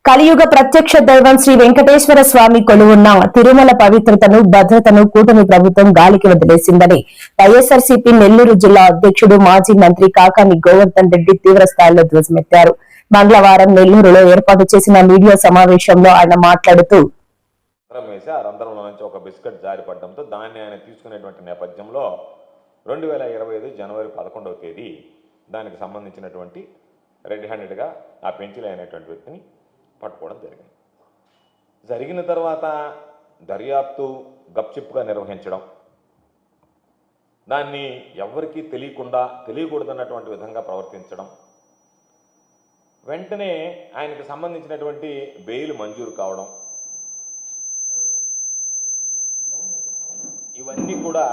కలియుగ ప్రత్యక్ష దైవం శ్రీ వెంకటేశ్వర స్వామి కొలువున్న తిరుమల పవిత్రతను భద్రతను కూటమి ప్రభుత్వం గాలికి వదిలేసిందని వైఎస్ఆర్సీపీ నెల్లూరు జిల్లా అధ్యక్షుడు మాజీ మంత్రి కాకాని గోవర్ధన్ రెడ్డి తీవ్రస్థాయిలో ధ్వజమెత్తారు. మంగళవారం నెల్లూరులో ఏర్పాటు చేసిన మీడియా సమావేశంలో ఆయన మాట్లాడుతూ ఒక బిస్కెట్ జారిపడడంతో దాన్ని ఆయన తీసుకునేటువంటి నేపథ్యంలో 2025 జనవరి 11వ తేదీ దానికి సంబంధించినటువంటి రెడ్ హ్యాండెడ్గా ఆ పెంచిల్ అయినటువంటి వ్యక్తిని పట్టుకోవడం జరిగిన తర్వాత దర్యాప్తు గప్చిప్గా నిర్వహించడం, దాన్ని ఎవరికీ తెలియకూడదన్నటువంటి విధంగా ప్రవర్తించడం, వెంటనే ఆయనకు సంబంధించినటువంటి బెయిల్ మంజూరు కావడం, ఇవన్నీ కూడా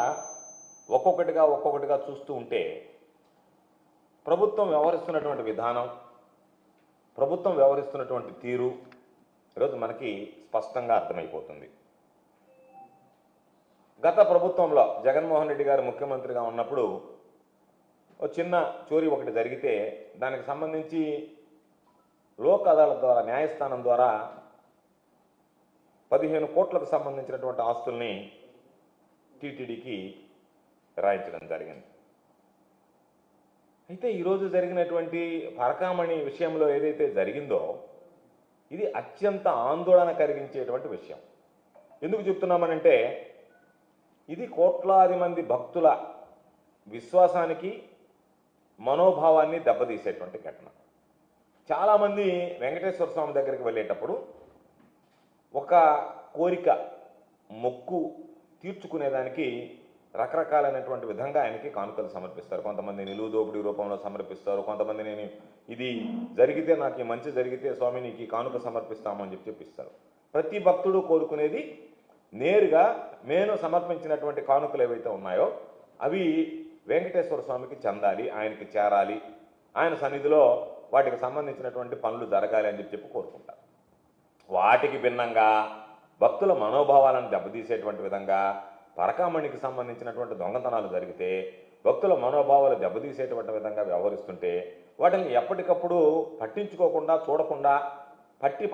ఒక్కొక్కటిగా చూస్తూ ఉంటే ప్రభుత్వం వ్యవహరిస్తున్నటువంటి విధానం, ప్రభుత్వం వ్యవహరిస్తున్నటువంటి తీరు ఈరోజు మనకి స్పష్టంగా అర్థమైపోతుంది. గత ప్రభుత్వంలో జగన్మోహన్ రెడ్డి గారు ముఖ్యమంత్రిగా ఉన్నప్పుడు ఒక చిన్న చోరీ ఒకటి జరిగితే దానికి సంబంధించి లోక్ అదాలత్ ద్వారా, న్యాయస్థానం ద్వారా 15 కోట్లకు సంబంధించినటువంటి ఆస్తుల్ని టీటీడీకి రాయించడం జరిగింది. అయితే ఈరోజు జరిగినటువంటి పరకామణి విషయంలో ఏదైతే జరిగిందో ఇది అత్యంత ఆందోళన కలిగించేటువంటి విషయం. ఎందుకు చెప్తున్నామనంటే ఇది కోట్లాది మంది భక్తుల విశ్వాసానికి, మనోభావాన్ని దెబ్బతీసేటువంటి ఘటన. చాలామంది వెంకటేశ్వర స్వామి దగ్గరికి వెళ్ళేటప్పుడు ఒక కోరిక, మొక్కు తీర్చుకునేదానికి రకరకాలైనటువంటి విధంగా ఆయనకి కానుకలు సమర్పిస్తారు. కొంతమంది నిలువు దోపిడీ రూపంలో సమర్పిస్తారు, కొంతమంది నేను ఇది జరిగితే, నాకు ఈ మంచి జరిగితే స్వామి నీకు ఈ కానుక సమర్పిస్తామని చెప్పిస్తారు. ప్రతి భక్తుడు కోరుకునేది నేరుగా నేను సమర్పించినటువంటి కానుకలు ఏవైతే ఉన్నాయో అవి వెంకటేశ్వర స్వామికి చెందాలి, ఆయనకి చేరాలి, ఆయన సన్నిధిలో వాటికి సంబంధించినటువంటి పనులు జరగాలి అని చెప్పి కోరుకుంటారు. వాటికి భిన్నంగా భక్తుల మనోభావాలను దెబ్బతీసేటువంటి విధంగా పరకామణికి సంబంధించినటువంటి దొంగతనాలు జరిగితే భక్తుల మనోభావాలు దెబ్బతీసేటువంటి విధంగా వ్యవహరిస్తుంటే వాటిని ఎప్పటికప్పుడు పట్టించుకోకుండా, చూడకుండా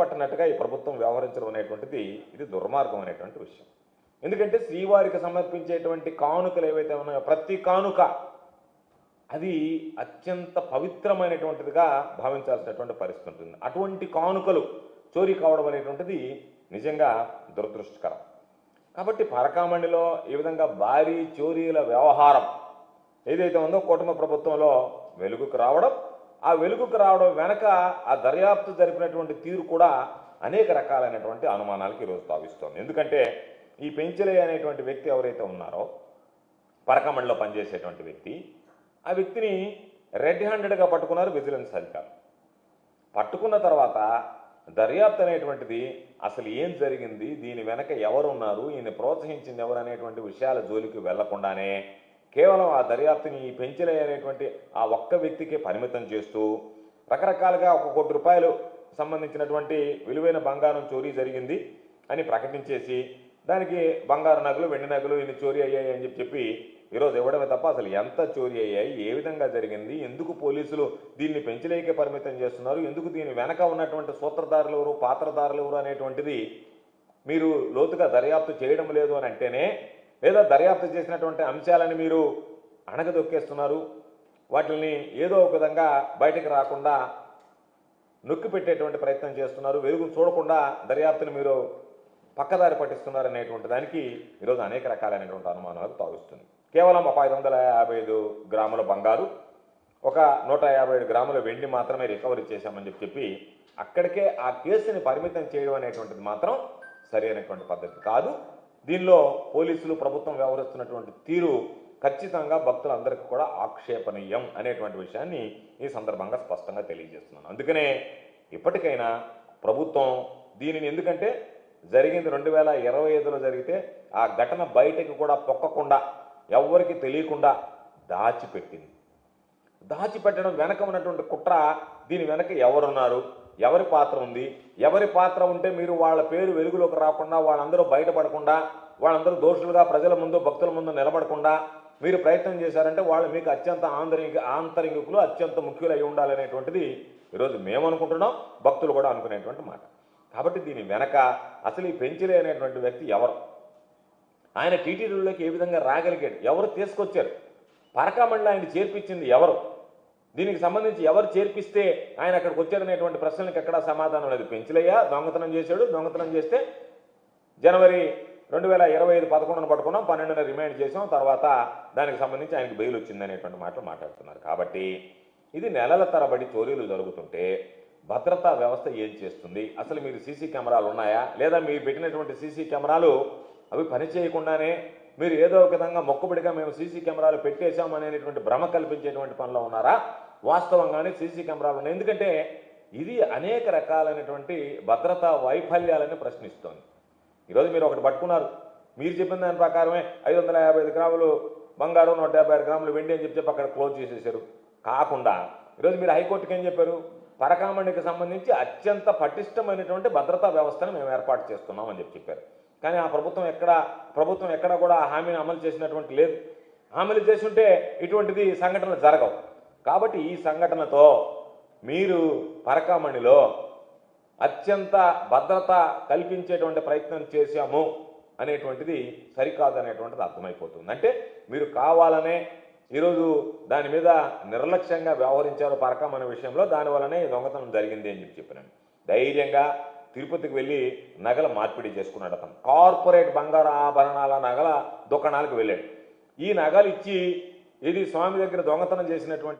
పట్టినట్టుగా ఈ ప్రభుత్వం వ్యవహరించడం అనేటువంటిది ఇది దుర్మార్గం అనేటువంటి విషయం. ఎందుకంటే శ్రీవారికి సమర్పించేటువంటి కానుకలు ఏవైతే ఉన్నాయో ప్రతి కానుక అది అత్యంత పవిత్రమైనటువంటిదిగా భావించాల్సినటువంటి పరిస్థితి ఉంటుంది. అటువంటి కానుకలు చోరీ కావడం అనేటువంటిది నిజంగా దురదృష్టకరం. కాబట్టి పరకామణిలో ఈ విధంగా భారీ చోరీల వ్యవహారం ఏదైతే ఉందో కూటమి ప్రభుత్వంలో వెలుగుకు రావడం, ఆ వెలుగుకు రావడం వెనక ఆ దర్యాప్తు జరిపినటువంటి తీరు కూడా అనేక రకాలైనటువంటి అనుమానాలకు ఈరోజు తావిస్తోంది. ఎందుకంటే ఈ పెంచలయ్య అనేటువంటి వ్యక్తి ఎవరైతే ఉన్నారో పరకామణిలో పనిచేసేటువంటి వ్యక్తి, ఆ వ్యక్తిని రెడ్ హ్యాండెడ్గా పట్టుకున్నారు విజిలెన్స్ అధికారులు. పట్టుకున్న తర్వాత దర్యాప్తు అనేటువంటిది అసలు ఏం జరిగింది, దీని వెనక ఎవరున్నారు, ఈయన ప్రోత్సహించింది ఎవరు అనేటువంటి విషయాల జోలికి వెళ్లకుండానే కేవలం ఆ దర్యాప్తుని ఈ పెంచలయ్య అనేటువంటి ఆ ఒక్క వ్యక్తికి పరిమితం చేస్తూ రకరకాలుగా 1 కోటి రూపాయలు సంబంధించినటువంటి విలువైన బంగారం చోరీ జరిగింది అని ప్రకటించేసి దానికి బంగారు నగలు, వెండి నగలు ఇన్ని చోరీ అయ్యాయి అని చెప్పి ఈరోజు ఇవ్వడమే తప్ప అసలు ఎంత చోరీ అయ్యాయి, ఏ విధంగా జరిగింది, ఎందుకు పోలీసులు దీన్ని పెంచలేకే పరిమితం చేస్తున్నారు, ఎందుకు దీని వెనక ఉన్నటువంటి సూత్రధారులు ఎవరు, పాత్రధారులు ఎవరు అనేటువంటిది మీరు లోతుగా దర్యాప్తు చేయడం లేదు అని అంటేనే, లేదా దర్యాప్తు చేసినటువంటి అంశాలని మీరు అణగదొక్కేస్తున్నారు, వాటిని ఏదో ఒక విధంగా బయటకు రాకుండా నొక్కి పెట్టేటువంటి ప్రయత్నం చేస్తున్నారు, వెలుగు చూడకుండా దర్యాప్తుని మీరు పక్కదారి పట్టిస్తున్నారు అనేటువంటి దానికి ఈరోజు అనేక రకాలైనటువంటి అనుమానాలకు తావిస్తుంది. కేవలం ఒక 555 గ్రాముల బంగారు, ఒక 157 గ్రాముల వెండి మాత్రమే రికవరీ చేశామని చెప్పి అక్కడికే ఆ కేసుని పరిమితం చేయడం అనేటువంటిది మాత్రం సరైనటువంటి పద్ధతి కాదు. దీనిలో పోలీసులు, ప్రభుత్వం వ్యవహరిస్తున్నటువంటి తీరు ఖచ్చితంగా భక్తులందరికీ కూడా ఆక్షేపణీయం అనేటువంటి విషయాన్ని ఈ సందర్భంగా స్పష్టంగా తెలియజేస్తున్నాను. అందుకనే ఇప్పటికైనా ప్రభుత్వం దీనిని, ఎందుకంటే జరిగింది 2025లో జరిగితే ఆ ఘటన బయటకు కూడా పొక్కకుండా ఎవరికి తెలియకుండా దాచిపెట్టడం వెనక ఉన్నటువంటి కుట్ర, దీని వెనక ఎవరున్నారు, ఎవరి పాత్ర ఉంది, ఎవరి పాత్ర ఉంటే మీరు వాళ్ళ పేరు వెలుగులోకి రాకుండా, వాళ్ళందరూ బయటపడకుండా, వాళ్ళందరూ దోషులుగా ప్రజల ముందు, భక్తుల ముందు నిలబడకుండా మీరు ప్రయత్నం చేశారంటే వాళ్ళు మీకు అత్యంత ఆంతరింగికులు, అత్యంత ముఖ్యులు అయి ఉండాలనేటువంటిది ఈరోజు మేము అనుకుంటున్నాం, భక్తులు కూడా అనుకునేటువంటి మాట. కాబట్టి దీని వెనక అసలు ఈ పెంచలే అనేటువంటి వ్యక్తి ఎవరు, ఆయన టీటీడీలోకి ఏ విధంగా రాగలిగాడు, ఎవరు తీసుకొచ్చారు, పరకామణిలో ఆయన చేర్పించింది ఎవరు, దీనికి సంబంధించి ఎవరు చేర్పిస్తే ఆయన అక్కడికి వచ్చారనేటువంటి ప్రశ్నలకు ఎక్కడా సమాధానం లేదు. పెంచలయ్య దొంగతనం చేశాడు, దొంగతనం చేస్తే జనవరి 2025 11న పట్టుకున్నాం, 12న రిమైండ్ చేసాం, తర్వాత దానికి సంబంధించి ఆయనకు బెయిల్ వచ్చిందనేటువంటి మాటలు మాట్లాడుతున్నారు. కాబట్టి ఇది నెలల తరబడి చోరీలు జరుగుతుంటే భద్రతా వ్యవస్థ ఏం చేస్తుంది, అసలు మీరు సీసీ కెమెరాలు ఉన్నాయా, లేదా మీరు పెట్టినటువంటి సీసీ కెమెరాలు అవి పనిచేయకుండానే మీరు ఏదో ఒక విధంగా మొక్కుబడిగా మేము సీసీ కెమెరాలు పెట్టేశాం అనేటువంటి భ్రమ కల్పించేటువంటి పనిలో ఉన్నారా, వాస్తవంగానే సీసీ కెమెరాలు ఉన్నాయి. ఎందుకంటే ఇది అనేక రకాలైనటువంటి భద్రతా వైఫల్యాలని ప్రశ్నిస్తోంది. ఈరోజు మీరు ఒకటి పట్టుకున్నారు, మీరు చెప్పిన దాని ప్రకారమే 555 గ్రాములు బంగారం 156 గ్రాములు వెండి అని చెప్పి అక్కడ క్లోజ్ చేసేసారు. కాకుండా ఈరోజు మీరు హైకోర్టుకి ఏం చెప్పారు, పరకామణికి సంబంధించి అత్యంత పటిష్టమైనటువంటి భద్రతా వ్యవస్థను మేము ఏర్పాటు చేస్తున్నాం అని చెప్పారు. కానీ ఆ ప్రభుత్వం ఎక్కడ కూడా ఆ హామీని అమలు చేసినటువంటి లేదు. అమలు చేస్తుంటే ఇటువంటిది సంఘటనలు జరగవు. కాబట్టి ఈ సంఘటనతో మీరు పరకామణిలో అత్యంత భద్రత కల్పించేటువంటి ప్రయత్నం చేశాము అనేటువంటిది సరికాదు అనేటువంటిది అర్థమైపోతుంది. అంటే మీరు కావాలనే ఈరోజు దాని మీద నిర్లక్ష్యంగా వ్యవహరించారు పరకామణి విషయంలో, దానివల్లనే దొంగతనం జరిగింది అని చెప్పినాను. ధైర్యంగా తిరుపతికి వెళ్ళి నగల మార్పిడి చేసుకున్నాడు అతను. కార్పొరేట్ బంగారు ఆభరణాల నగల దుకాణాలకు వెళ్ళాడు. ఈ నగలు ఇచ్చి ఇది స్వామి దగ్గర దొంగతనం చేసినటువంటి